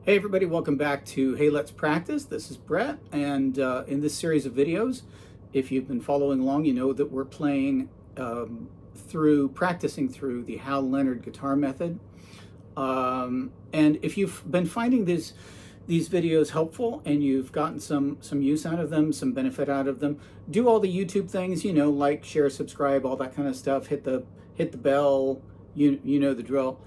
Hey everybody, welcome back to Hey Let's Practice. This is Brett, and in this series of videos, if you've been following along, you know that we're playing practicing through the Hal Leonard guitar method. And if you've been finding these videos helpful and you've gotten some use out of them, some benefit out of them, do all the YouTube things, you know, like, share, subscribe, all that kind of stuff. Hit the bell, you know the drill.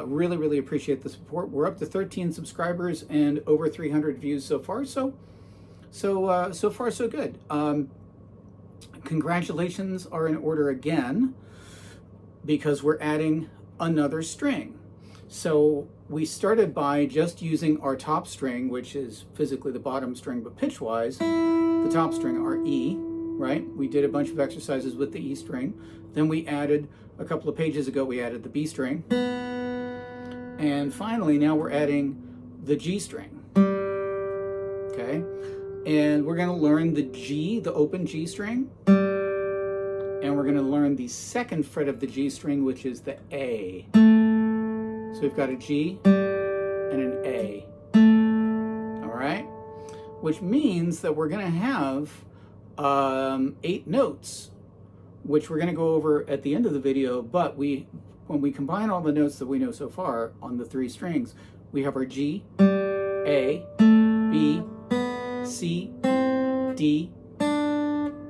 Really appreciate the support. We're up to 13 subscribers and over 300 views so far. So far so good. Congratulations are in order again because we're adding another string. So we started by just using our top string, which is physically the bottom string, but pitch-wise, the top string, our E, right? We did a bunch of exercises with the E string. Then we added, a couple of pages ago, we added the B string. And finally, now we're adding the G string, okay? And we're gonna learn the G, the open G string, and we're gonna learn the second fret of the G string, which is the A. So we've got a G and an A, all right? Which means that we're gonna have 8 notes, which we're gonna go over at the end of the video, but when we combine all the notes that we know so far on the 3 strings, we have our G, A, B, C, D,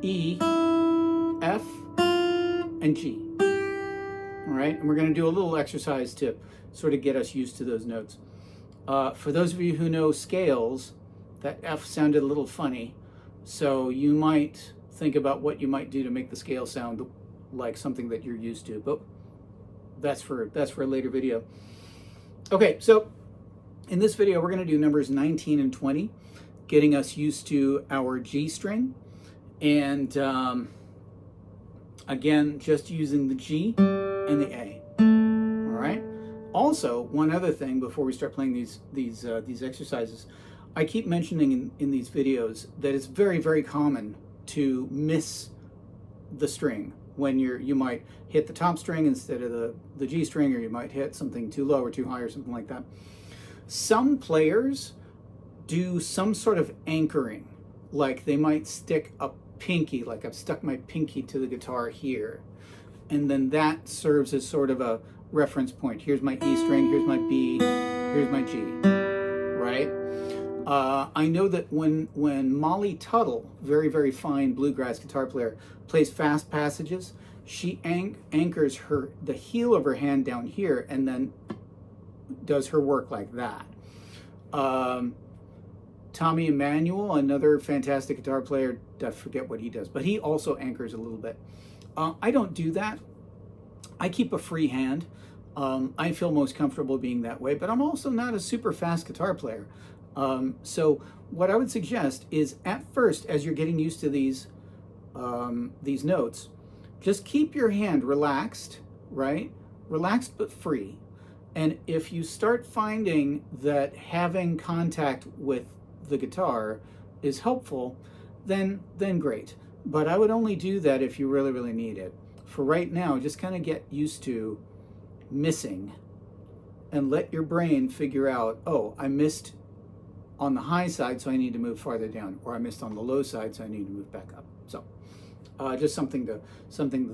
E, F, and G. All right, and we're going to do a little exercise to sort of get us used to those notes. For those of you who know scales, that F sounded a little funny, so you might think about what you might do to make the scale sound like something that you're used to, but that's for a later video. Okay, so in this video, we're going to do numbers 19 and 20, getting us used to our G string. And again, just using the G and the A. All right. Also, one other thing before we start playing these exercises, I keep mentioning in these videos that it's very common to miss the string when you might hit the top string instead of the G string, or you might hit something too low or too high or something like that. Some players do some sort of anchoring, like they might stick a pinky, like I've stuck my pinky to the guitar here, and then that serves as sort of a reference point. Here's my E string, here's my B, here's my G, right? I know that when Molly Tuttle, very fine bluegrass guitar player, plays fast passages, she anchors the heel of her hand down here and then does her work like that. Tommy Emmanuel, another fantastic guitar player, I forget what he does, but he also anchors a little bit. I don't do that. I keep a free hand. I feel most comfortable being that way, but I'm also not a super fast guitar player. So what I would suggest is, at first, as you're getting used to these notes, just keep your hand relaxed, right? Relaxed but free. And if you start finding that having contact with the guitar is helpful, then great. But I would only do that if you really need it. For right now, just kind of get used to missing and let your brain figure out, oh, I missed on the high side, so I need to move farther down, or I missed on the low side, so I need to move back up. So just something to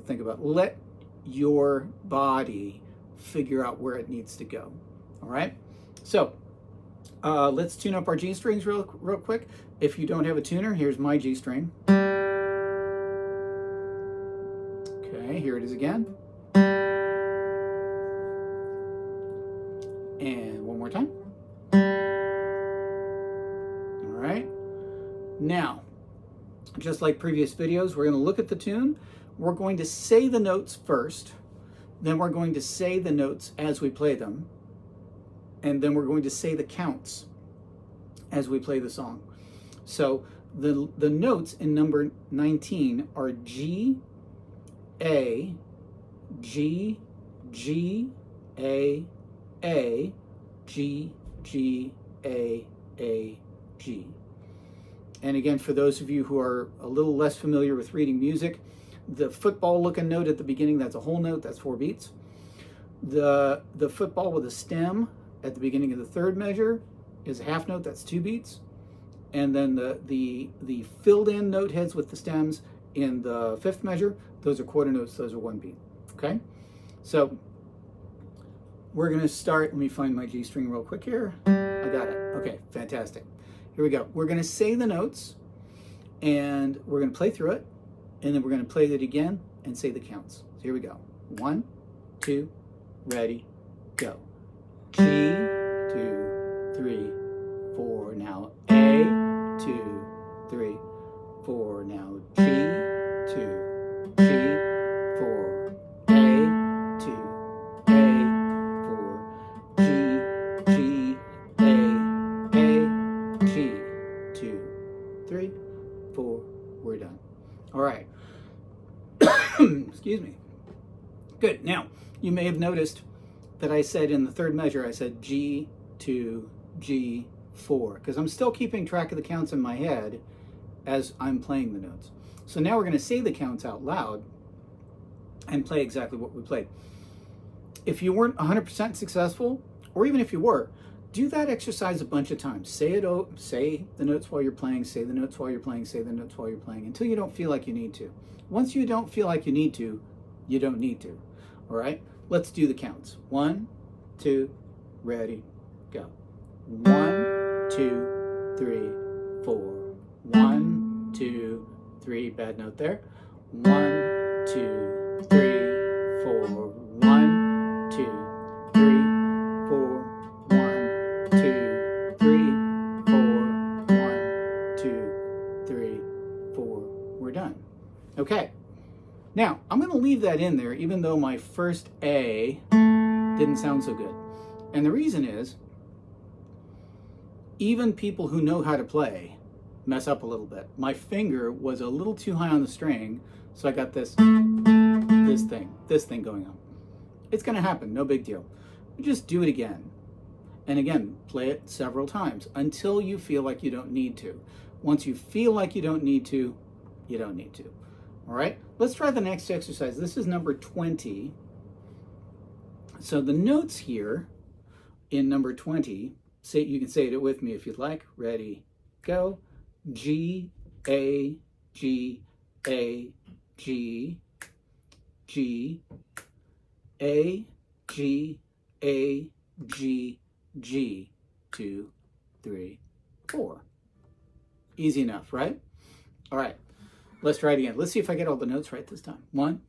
think about. Let your body figure out where it needs to go. All right. So let's tune up our G strings real quick. If you don't have a tuner, here's my G string. Okay, here it is again. And one more time. All right. Now, just like previous videos, we're going to look at the tune. We're going to say the notes first. Then we're going to say the notes as we play them. And then we're going to say the counts as we play the song. So the notes in number 19 are G, A, G, G, A, G, G, A, G. And again, for those of you who are a little less familiar with reading music, the football looking note at the beginning, that's a whole note, that's 4 beats. The football with a stem at the beginning of the third measure, is a half note, that's 2 beats. And then the filled in note heads with the stems in the 5th measure, those are quarter notes, those are 1 beat. Okay? So we're gonna start, let me find my G string real quick here. I got it. Okay, fantastic. Here we go. We're gonna say the notes and we're gonna play through it, and then we're gonna play it again and say the counts. So here we go. 1, 2, ready, go. G, 2, 3, 4. Now A, 2, 3, 4. Now G, 2, G, 4. A, 2, A, 4. G, G, A, G, 2, 3, 4. We're done. All right. Excuse me. Good. Now, you may have noticed that I said in the 3rd measure, I said G, 2, G, 4, because I'm still keeping track of the counts in my head as I'm playing the notes. So now we're going to say the counts out loud and play exactly what we played. If you weren't 100% successful, or even if you were, do that exercise a bunch of times. Say the notes while you're playing, say the notes while you're playing, say the notes while you're playing, until you don't feel like you need to. Once you don't feel like you need to, you don't need to. All right? Let's do the counts. 1, 2, ready, go. 1, 2, 3, 4. 1, 2, 3, bad note there. 1, 2, 3, 4. 1, 2, 3, 4. 1, 2, 3, 4. 1, 2, 3, 4. We're done. Okay. Now, I'm going to leave that in there even though my first A didn't sound so good. And the reason is, even people who know how to play mess up a little bit. My finger was a little too high on the string, so I got this thing going on. It's going to happen, no big deal. Just do it again. And again, play it several times until you feel like you don't need to. Once you feel like you don't need to, you don't need to. All right, let's try the next exercise. This is number 20. So the notes here in number 20, you can say it with me if you'd like. Ready, go. G, A, G, A, G, G, A, G, A, G, G, 2, 3, 4. Easy enough, right? All right. Let's try it again. Let's see if I get all the notes right this time. 1,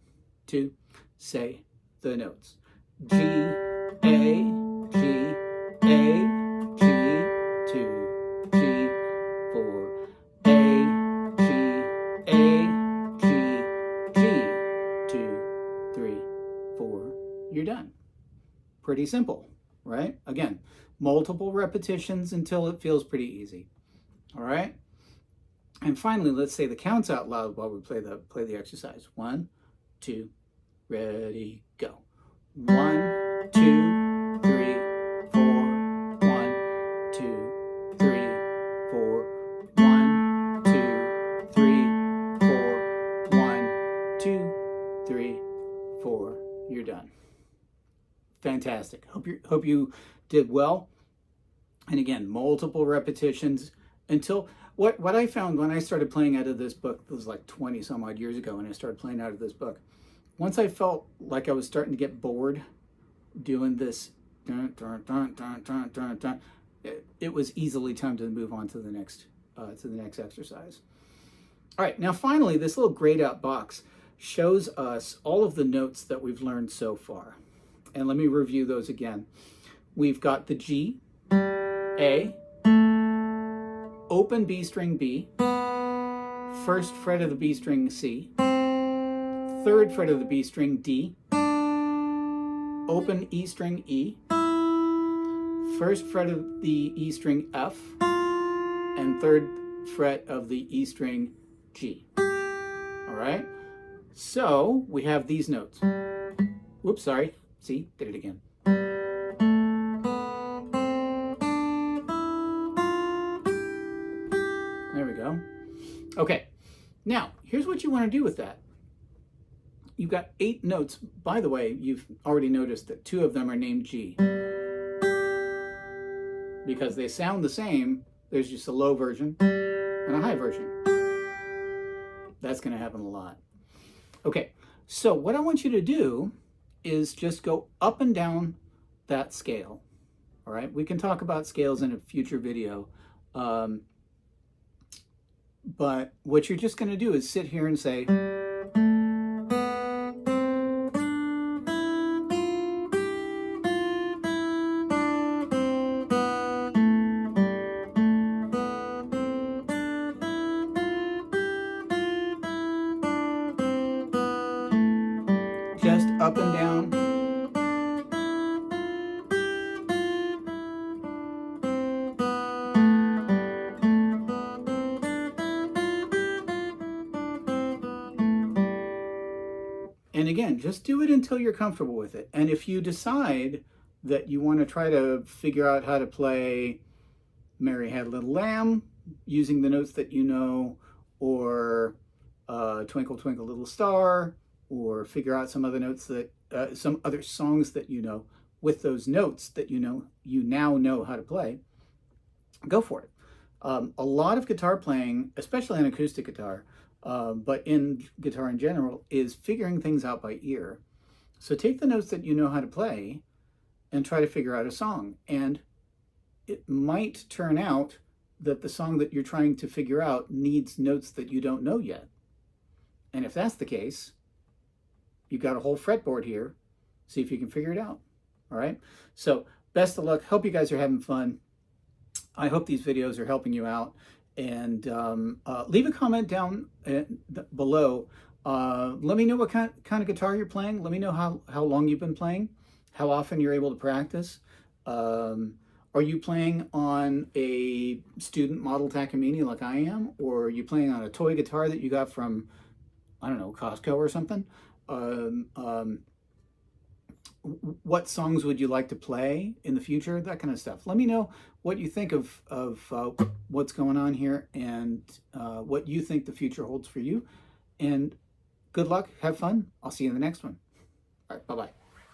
2, say the notes. G, A, G, A, G, 2, G, 4. A, G, A, G, G, 2, 3, 4. You're done. Pretty simple, right? Again, multiple repetitions until it feels pretty easy. All right? And finally, let's say the counts out loud while we play the exercise. 1, 2, ready, go. 1, 2, 3, 4. 1, 2, 3, 4. 1, 2, 3, 4. 1, 2, 3, 4. You're done. Fantastic. Hope you did well. And again, multiple repetitions until what I found when I started playing out of this book, it was like 20 some odd years ago when I started playing out of this book. Once I felt like I was starting to get bored doing this, it was easily time to move on to the next exercise. All right, now finally, this little grayed out box shows us all of the notes that we've learned so far. And let me review those again. We've got the G, A, open B string B, first fret of the B string C, third fret of the B string D, open E string E, first fret of the E string F, and third fret of the E string G. All right? So we have these notes. Whoops, sorry. See, did it again. There we go. Okay, now here's what you want to do with that. You've got 8 notes. By the way, you've already noticed that 2 of them are named G. because they sound the same. There's just a low version and a high version. That's going to happen a lot. Okay, so what I want you to do is just go up and down that scale. All right, we can talk about scales in a future video. But what you're just going to do is sit here and say, just up and down. And again, just do it until you're comfortable with it. And if you decide that you want to try to figure out how to play Mary Had a Little Lamb using the notes that you know, or Twinkle Twinkle Little Star, or figure out some other notes that some other songs that you know with those notes that you now know how to play, go for it. A lot of guitar playing, especially on acoustic guitar, but in guitar in general, is figuring things out by ear. So take the notes that you know how to play and try to figure out a song. And it might turn out that the song that you're trying to figure out needs notes that you don't know yet. And if that's the case, you've got a whole fretboard here. See if you can figure it out. All right. So best of luck. Hope you guys are having fun. I hope these videos are helping you out. And leave a comment down below. Let me know what kind of guitar you're playing. Let me know how long you've been playing, how often you're able to practice. Are you playing on a student model Takamine like I am? Or are you playing on a toy guitar that you got from, I don't know, Costco or something? What songs would you like to play in the future? That kind of stuff. Let me know what you think of what's going on here, and what you think the future holds for you. And good luck. Have fun. I'll see you in the next one. All right. Bye-bye.